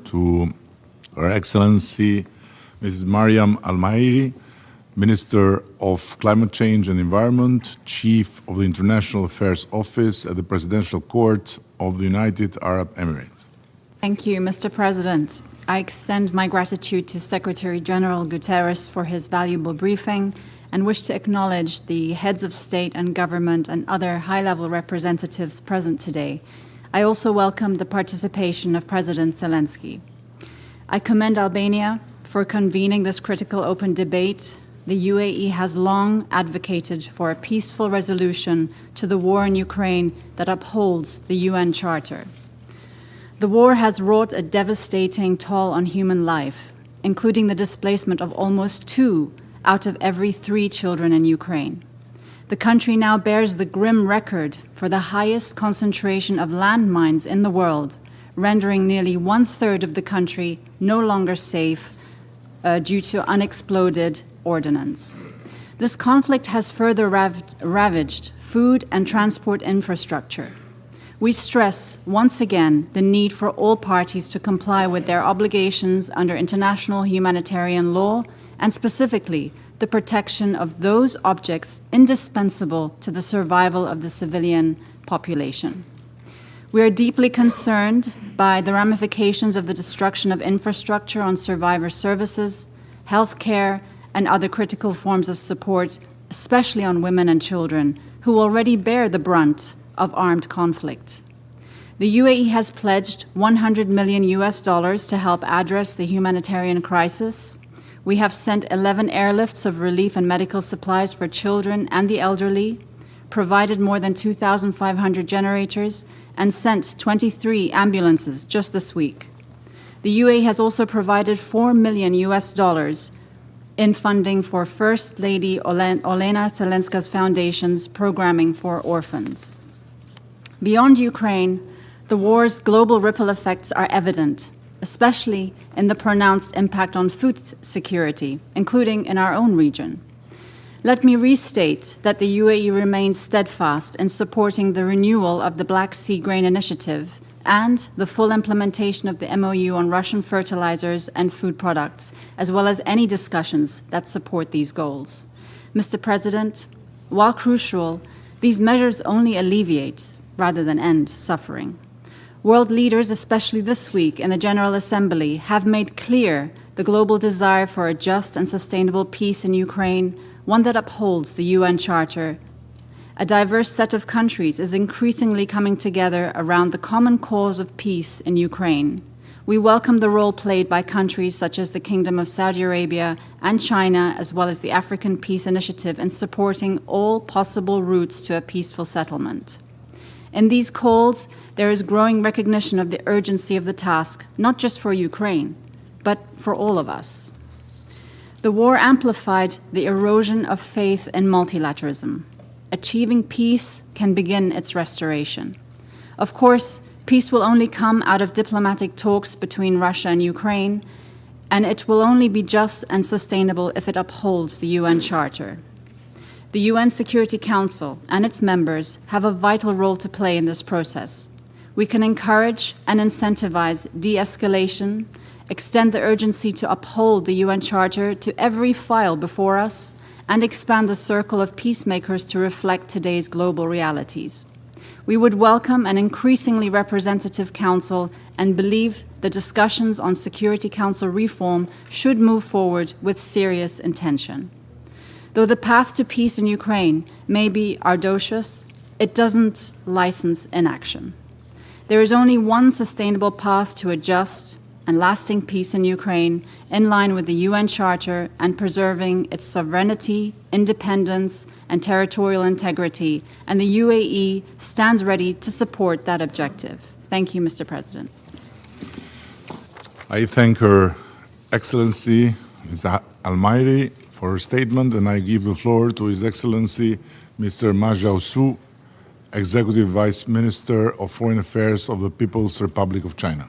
to Her Excellency Mrs. Mariam Al-Mahiri, Minister of Climate Change and Environment, Chief of the International Affairs Office at the Presidential Court of the United Arab Emirates. Thank you, Mr. President. I extend my gratitude to Secretary General Guterres for his valuable briefing and wish to acknowledge the heads of state and government and other high-level representatives present today. I also welcome the participation of President Zelensky. I commend Albania for convening this critical open debate. The UAE has long advocated for a peaceful resolution to the war in Ukraine that upholds the UN Charter. The war has wrought a devastating toll on human life, including the displacement of almost 2 out of every 3 children in Ukraine. The country now bears the grim record for the highest concentration of landmines in the world, rendering nearly 1/3 of the country no longer safe due to unexploded ordnance. This conflict has further ravaged food and transport infrastructure. We stress once again the need for all parties to comply with their obligations under international humanitarian law and specifically the protection of those objects indispensable to the survival of the civilian population. We are deeply concerned by the ramifications of the destruction of infrastructure on survivor services, health care, and other critical forms of support, especially on women and children, who already bear the brunt of armed conflict. The UAE has pledged $100 million to help address the humanitarian crisis. We have sent 11 airlifts of relief and medical supplies for children and the elderly, provided more than 2,500 generators, and sent 23 ambulances just this week. The UAE has also provided $4 million in funding for First Lady Olena Zelenska's Foundation's programming for orphans. Beyond Ukraine, the war's global ripple effects are evident, especially in the pronounced impact on food security, including in our own region. Let me restate that the UAE remains steadfast in supporting the renewal of the Black Sea Grain Initiative and the full implementation of the MOU on Russian fertilizers and food products, as well as any discussions that support these goals. Mr. President, while crucial, these measures only alleviate rather than end suffering. World leaders, especially this week in the General Assembly, have made clear the global desire for a just and sustainable peace in Ukraine, one that upholds the UN Charter. A diverse set of countries is increasingly coming together around the common cause of peace in Ukraine. We welcome the role played by countries such as the Kingdom of Saudi Arabia and China, as well as the African Peace Initiative, in supporting all possible routes to a peaceful settlement. In these calls, there is growing recognition of the urgency of the task, not just for Ukraine, but for all of us. The war amplified the erosion of faith in multilateralism. Achieving peace can begin its restoration. Of course, peace will only come out of diplomatic talks between Russia and Ukraine, and it will only be just and sustainable if it upholds the UN Charter. The UN Security Council and its members have a vital role to play in this process. We can encourage and incentivize de-escalation, extend the urgency to uphold the UN Charter to every file before us, and expand the circle of peacemakers to reflect today's global realities. We would welcome an increasingly representative council and believe the discussions on Security Council reform should move forward with serious intention. Though the path to peace in Ukraine may be arduous, it doesn't license inaction. There is only one sustainable path to a just and lasting peace in Ukraine, in line with the UN Charter and preserving its sovereignty, independence, and territorial integrity, and the UAE stands ready to support that objective. Thank you, Mr. President. I thank Her Excellency Ms. Al-Mahiri for her statement, and I give the floor to His Excellency Mr. Ma Jiaosu, Executive Vice Minister of Foreign Affairs of the People's Republic of China.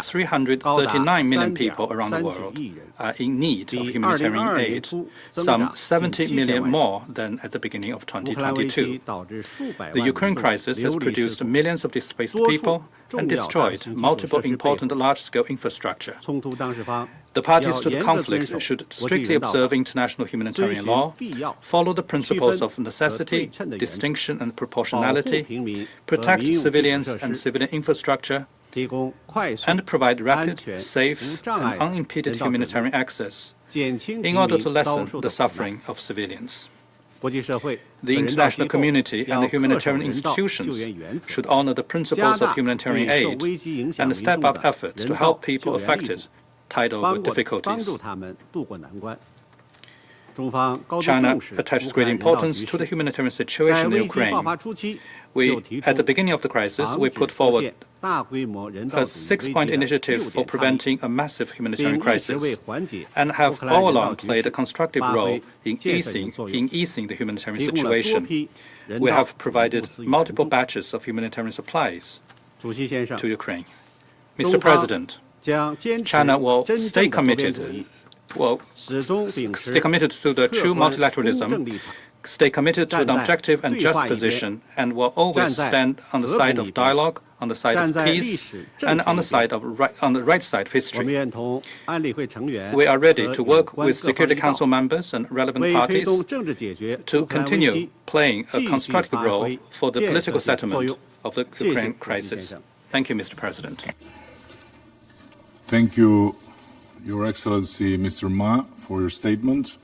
339 million people around the world are in need of humanitarian aid, some 70 million more than at the beginning of 2022. The Ukraine crisis has produced millions of displaced people and destroyed multiple important large-scale infrastructure. The parties to the conflict should strictly observe international humanitarian law, follow the principles of necessity, distinction, and proportionality, protect civilians and civilian infrastructure, and provide rapid, safe, and unimpeded humanitarian access in order to lessen the suffering of civilians. The international community and the humanitarian institutions should honor the principles of humanitarian aid and step up efforts to help people affected, tied over with difficulties. China attaches great importance to the humanitarian situation in Ukraine. At the beginning of the crisis, we put forward a 6-point initiative for preventing a massive humanitarian crisis and have all along played a constructive role in easing the humanitarian situation. We have provided multiple batches of humanitarian supplies to Ukraine. Mr. President, China will stay committed to the true multilateralism, stay committed to an objective and just position, and will always stand on the side of dialogue, on the side of peace, and on the right side of history. We are ready to work with Security Council members and relevant parties to continue playing a constructive role for the political settlement of the Ukraine crisis. Thank you, Mr. President. Thank you, Your Excellency, Mr. Ma, for your statement.